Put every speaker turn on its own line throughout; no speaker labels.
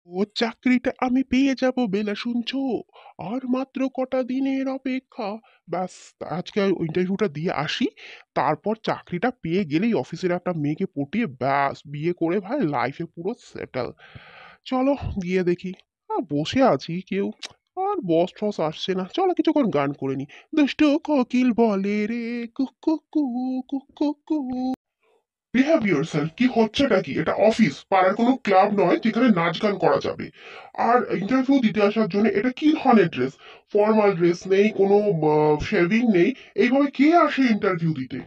ও চাকরিটা আমি পেয়ে যাব বেলা শুনছো? আর মাত্র কটা দিনের অপেক্ষা। ব্যাস, আজকে ইন্টারভিউটা দিয়ে আসি, তারপর চাকরিটা পেয়ে গেলেই অফিসের একটা মেয়েকে পটিয়ে ব্যাস বিয়ে করে ভাই লাইফে পুরো সেটেল। চলো গিয়ে দেখি। বসে আছি কেউ, আর বস টস আসছে না, চলো কিছুক্ষণ গান করে নি। দুষ্টু কোকিল বলে রে কুকু কু কুকু কু। বিহেভ ইয়োরসেলফ, কি হচ্ছেটা কি? এটা অফিস, পাড়ার কোনো ক্লাব নয় যেখানে নাচ গান করা যাবে। আর ইন্টারভিউ দিতে আসার জন্য এটা কি ধরনের ড্রেস? ফর্মাল ড্রেস নেই, কোনো শেভিং নেই, এইভাবে কে আসে ইন্টারভিউ দিতে?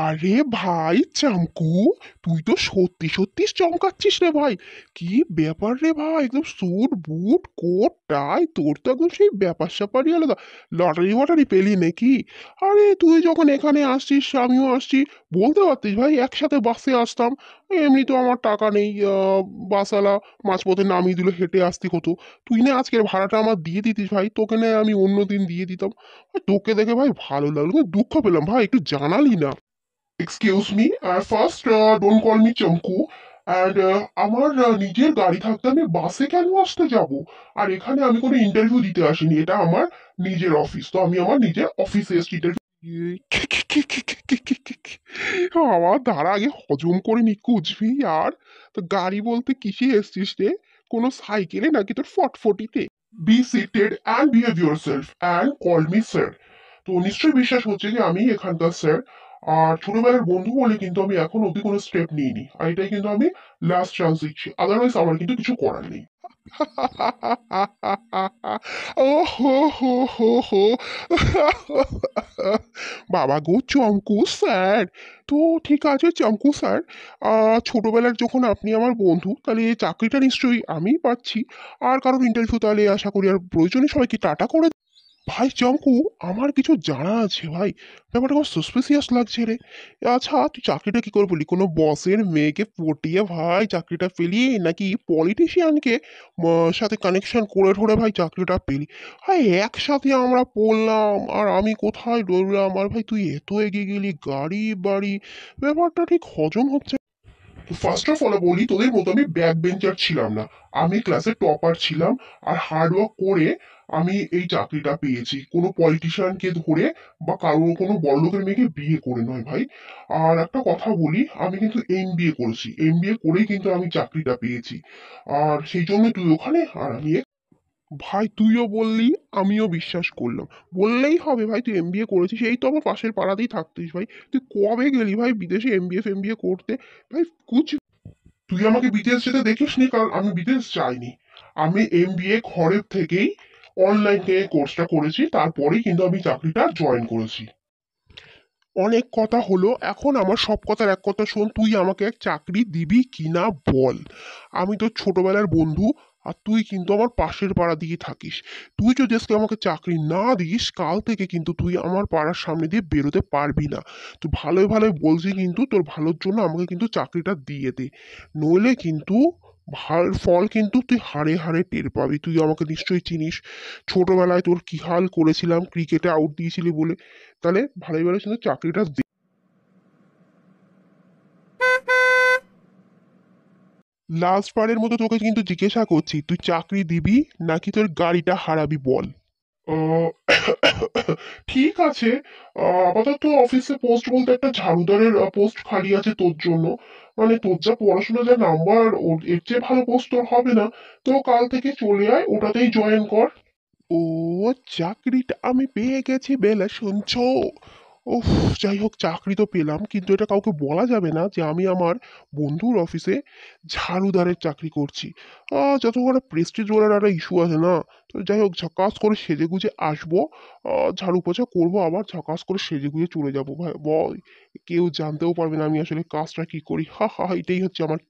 আরে ভাই চামকু, তুই তো সত্যি সত্যি চমকাচ্ছিস রে ভাই। কি ব্যাপার রে ভাই, একদম স্যুট বুট কোট টাই, তোর তো একদম সেই ব্যাপার স্যাপারই আলাদা। লটারি ওয়াটারি পেলি নাকি? আরে তুই যখন এখানে আসছিস আমিও আসছি, বলতে পারতিস ভাই একসাথে বাসে আসতাম। এমনি তো আমার টাকা নেই, বাসওয়ালা মাঝপথে নামিয়ে দিল, হেঁটে আসতে হতো। তুই না আজকের ভাড়াটা আমার দিয়ে দিতিস ভাই, তোকে না আমি অন্য দিন দিয়ে দিতাম। আর তোকে দেখে ভাই ভালো লাগলো, কিন্তু দুঃখ পেলাম ভাই, একটু জানালি না। Excuse me, first don't call me Chonku. And আমার নিজের গাড়ি থাকতে আমি বাসে কেন আসতে যাব? আর এখানে আমি কোনো ইন্টারভিউ দিতে আসিনি, এটা আমার নিজের অফিস, তো আমি আমার নিজের অফিসে এসেছি ইন্টারভিউ। আমার দ্বারা আগে হজম করে নি কুচবি। আর তো গাড়ি বলতে কিসে এসছিস রে? কোনো সাইকেলে নাকি তোর ফটফটিতে? Be seated and behave yourself and call me sir. তো নিশ্চয়ই বিশ্বাস হচ্ছে যে আমি এখানকার স্যার। আর ছোটবেলার বন্ধু বলে কিন্তু আমি এখন অব্দি কোনো স্টেপ নিইনি, আর এটাই কিন্তু আমি লাস্ট চান্স দিচ্ছি, আদারওয়াইজ আমার কিন্তু কিছু করার নেই। ও হো হো হো হো। বাবা গো চঙ্কু স্যার। তো ঠিক আছে চঙ্কু স্যার, ছোটবেলার যখন আপনি আমার বন্ধু, তাহলে এই চাকরিটা নিশ্চয়ই আমিই পাচ্ছি। আর কারোর ইন্টারভিউ তাহলে আশা করি আর প্রয়োজনে সবাইকে টাটা করে। ভাই চঙ্কু, আমার কিছু জানা আছে ভাই, ব্যাপারটা খুব সাসপিসিয়াস লাগছে রে। আচ্ছা তুই চাকরিটা কি করে বলি, কোনো বসের মেয়েকে পটিয়ে ভাই চাকরিটা পেলি, নাকি পলিটিশিয়ানকে সাথে কানেকশন করে ধরে ভাই চাকরিটা পেলি? ভাই একসাথে আমরা পড়লাম, আর আমি কোথায় রইলাম, আর ভাই তুই এত এগিয়ে গেলি গাড়ি বাড়ি, ব্যাপারটা ঠিক হজম হচ্ছে। ফার্স্ট অফ অল বলি, তোদের মতো আমি ব্যাক বেঞ্চার ছিলাম না। আমি ক্লাসে টপার ছিলাম, আর হার্ডওয়ার্ক করে আমি এই চাকরিটা পেয়েছি, কোনো পলিটিশিয়ানকে ধরে বা কারো কোনো বড়লোকের মেয়েকে বিয়ে করে নয় ভাই। আর একটা কথা বলি, আমি কিন্তু এমবিএ করেছি, এমবিএ করেই কিন্তু আমি চাকরিটা পেয়েছি। আর সেই জন্য তুই ওখানে আর আমি ভাই তুইও বললি, আমিও বিশ্বাস করলাম। বললেই হবে ভাই, তুই এমবিএ করেছিস, এই তো আমার পাশের পাড়াতেই থাকতিস ভাই। তুই কবে গেলি ভাই বিদেশে এমবিএ ফেমবিএ করতে? ভাই কুচ, তুই আমাকে বিদেশ যেতে দেখিসনি, কারণ আমি বিদেশ যাইনি। আমি এমবিএ ঘরের থেকেই অনলাইনে কোর্সটা করেছি, তারপরেই কিন্তু আমি চাকরিটা জয়েন করেছি। অনেক কথা হলো, এখন আমার সব কথার এক কথা শোন, তুই আমাকে এক চাকরি দিবি কিনা বল। আমি তো ছোটবেলার বন্ধু, আর তুই কিন্তু আমার পাশের পাড়া দিয়ে থাকিস। তুই যদি আজকে আমাকে চাকরি না দিস, কাল থেকে কিন্তু তুই আমার পাড়ার সামনে দিয়ে বেরোতে পারবি না। তুই ভালোই ভালোই বলছি, কিন্তু তোর ভালোর জন্য আমাকে কিন্তু চাকরিটা দিয়ে দে, নইলে কিন্তু ফল কিন্তু তুই হাড়ে হাড়ে টের পাবি। তুই আমাকে নিশ্চয়ই চিনিস, ছোটবেলায় তোর কি হাল করেছিলাম ক্রিকেটে আউট দিয়েছিলি বলে। তাহলে ভালোই ভালো কিন্তু চাকরিটা দে। লাস্ট বারের মতো তোকে কিন্তু জিজ্ঞাসা করছি, তুই চাকরি দিবি নাকি তোর গাড়িটা হারাবি বল। আহ, ঠিক আছে। আপাতত অফিসে পোস্ট বলতে একটা ঝাড়ুদারের পোস্ট খালি আছে তোর জন্য। মানে তোর যা পড়াশোনা যা নাম্বার, এর চেয়ে ভালো পোস্ট তোর হবে না। তো কাল থেকে চলে আয়, ওটাতেই জয়েন কর। ও চাকরিটা আমি পেয়ে গেছি বেলা শুনছো? উফ, যাই হোক চাকরি তো পেলাম, কিন্তু এটা কাউকে বলা যাবে না যে আমি আমার বন্ধুর অফিসে ঝাড়ুদারের চাকরি করছি। যত বড় প্রেস্টিজ বলার একটা ইস্যু আছে না। তো যাই হোক ঝকাস করে সেজে গুজে আসবো, ঝাড়ু পোছা করবো, আবার ঝকাস করে সেজে গুজে চলে যাবো ভাই বল। কেউ জানতেও পারবে না আমি আসলে কাজটা কি করি। হা হা, এটাই হচ্ছে আমার